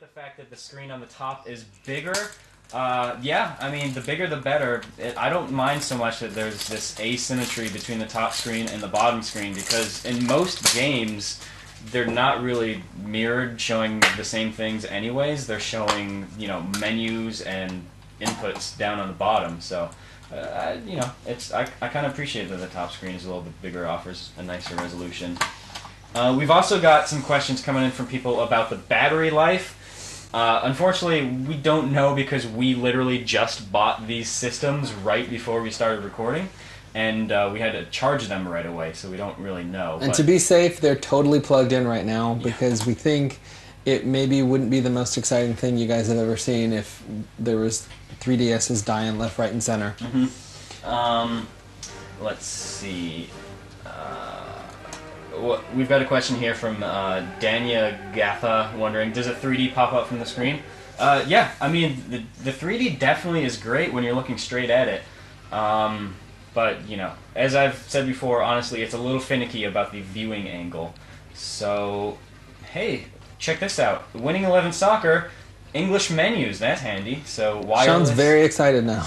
the fact that the screen on the top is bigger. Yeah, I mean, the bigger the better. I don't mind so much that there's this asymmetry between the top screen and the bottom screen, because in most games, they're not really mirrored, showing the same things anyways. They're showing, you know, menus and inputs down on the bottom. So, you know, I kind of appreciate that the top screen is a little bit bigger, offers a nicer resolution. We've also got some questions coming in from people about the battery life. Unfortunately, we don't know, because we literally just bought these systems right before we started recording, and we had to charge them right away, so we don't really know. And to be safe, they're totally plugged in right now, because we think it maybe wouldn't be the most exciting thing you guys have ever seen if there was 3DSs dying left, right, and center. Mm-hmm. Let's see. We've got a question here from Danya Gatha wondering, does a 3D pop up from the screen? Yeah, I mean, the 3D definitely is great when you're looking straight at it. But, you know, as I've said before, honestly, it's a little finicky about the viewing angle. So, hey, check this out. Winning 11 Soccer, English menus, that's handy. So wireless. Shaun's very excited now.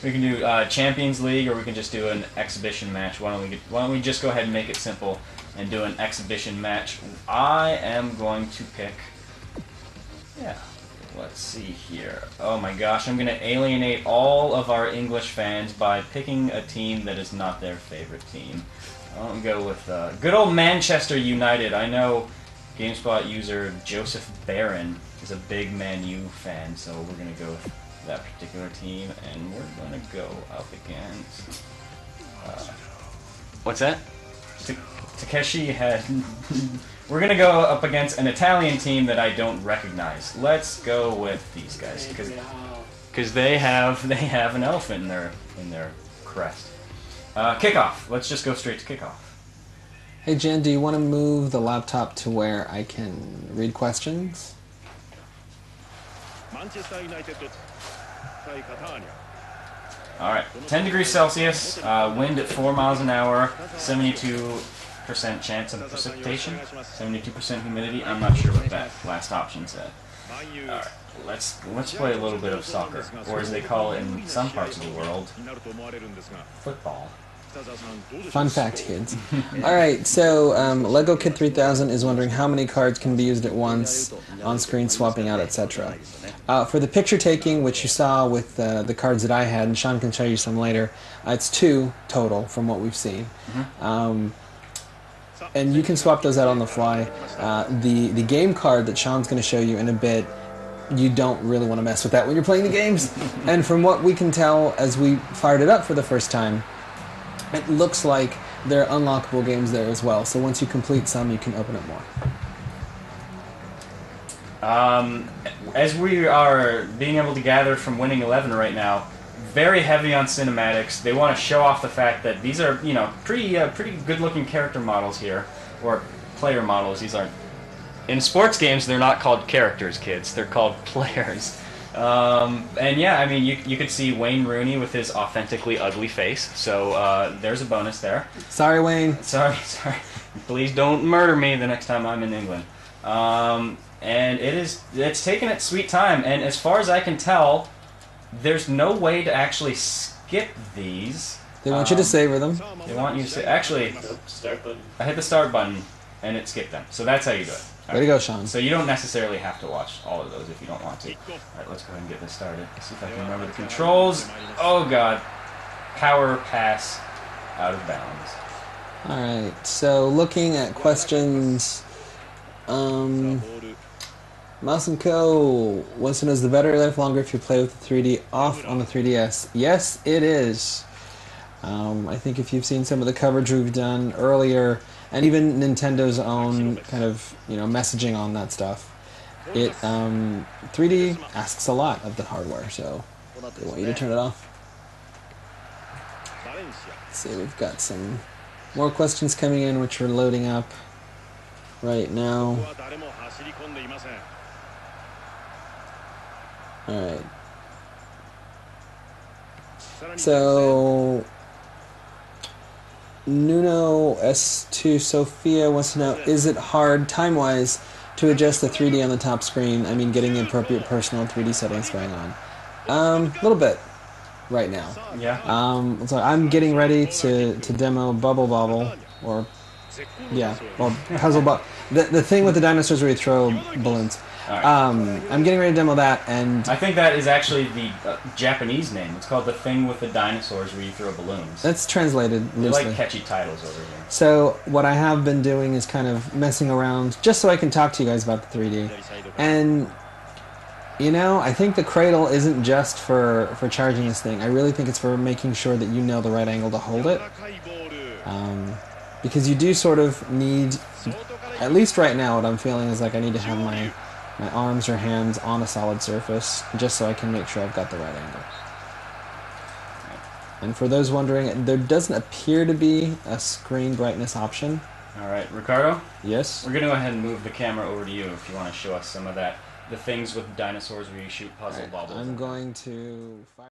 We can do Champions League, or we can just do an exhibition match. Why don't we just go ahead and make it simple and do an exhibition match? I am going to pick... Yeah, let's see here. Oh my gosh, I'm going to alienate all of our English fans by picking a team that is not their favorite team. I'll go with good old Manchester United. I know GameSpot user Joseph Barron is a big Man U fan, so we're going to go with that particular team, and we're going to go up against... what's that? Takeshi had... We're going to go up against an Italian team that I don't recognize. Let's go with these guys, because they have an elephant in their crest. Kickoff. Let's just go straight to kickoff. Hey Jen, do you want to move the laptop to where I can read questions? Alright, 10 degrees Celsius, wind at 4 miles an hour, 72% chance of precipitation, 72% humidity. I'm not sure what that last option said. Alright, let's play a little bit of soccer, or as they call it in some parts of the world, football. Fun fact, kids. Alright, so Lego Kid 3000 is wondering how many cards can be used at once, on-screen swapping out, etc. For the picture taking, which you saw with the cards that I had, and Shaun can show you some later, it's 2 total from what we've seen. And you can swap those out on the fly. The game card that Shaun's going to show you in a bit, you don't really want to mess with that when you're playing the games. And from what we can tell as we fired it up for the first time, it looks like there are unlockable games there as well. So once you complete some, you can open up more. As we are being able to gather from Winning 11 right now, very heavy on cinematics. They want to show off the fact that these are, you know, pretty good-looking character models here, or player models. These aren't... In sports games, they're not called characters, kids. They're called players. And yeah, I mean, you could see Wayne Rooney with his authentically ugly face, so there's a bonus there. Sorry, Wayne. Sorry. Please don't murder me the next time I'm in England. And it's taken its sweet time, and as far as I can tell, there's no way to actually skip these. They want you to savor them. They want you to actually... I hit the start button, and it skipped them. So that's how you do it. Way to go, Shaun. So you don't necessarily have to watch all of those if you don't want to. Alright, let's go ahead and get this started. Let's see if I can remember the controls. Oh god. Power pass out of bounds. Alright, so looking at questions... Mouse & Co. wants to know, is the battery life longer if you play with the 3D off on the 3DS? Yes, it is. I think if you've seen some of the coverage we've done earlier, and even Nintendo's own kind of, you know, messaging on that stuff, 3D asks a lot of the hardware, so they want you to turn it off. Let's see, we've got some more questions coming in, which we're loading up right now. Alright. So, Nuno S2 Sophia wants to know, is it hard time-wise to adjust the 3D on the top screen, I mean getting the appropriate personal 3D settings going on. A little bit right now. Yeah. So I'm getting ready to demo Bubble Bobble, or Puzzle Bobble. The thing with the dinosaurs where you throw balloons. Right. I'm getting ready to demo that, and I think that is actually the Japanese name. It's called The Thing with the Dinosaurs Where You Throw Balloons. that's translated They loosely. like catchy titles over here. So what I have been doing is kind of messing around just so I can talk to you guys about the 3D. And, you know, I think the cradle isn't just for charging this thing. I really think it's for making sure that you know the right angle to hold it. Because you do sort of need, at least right now what I'm feeling is like I need to have my arms or hands on a solid surface just so I can make sure I've got the right angle. And for those wondering, there doesn't appear to be a screen brightness option. All right, Ricardo? Yes? We're going to go ahead and move the camera over to you if you want to show us some of that. The things with dinosaurs where you shoot puzzle bobbles. I'm going to fire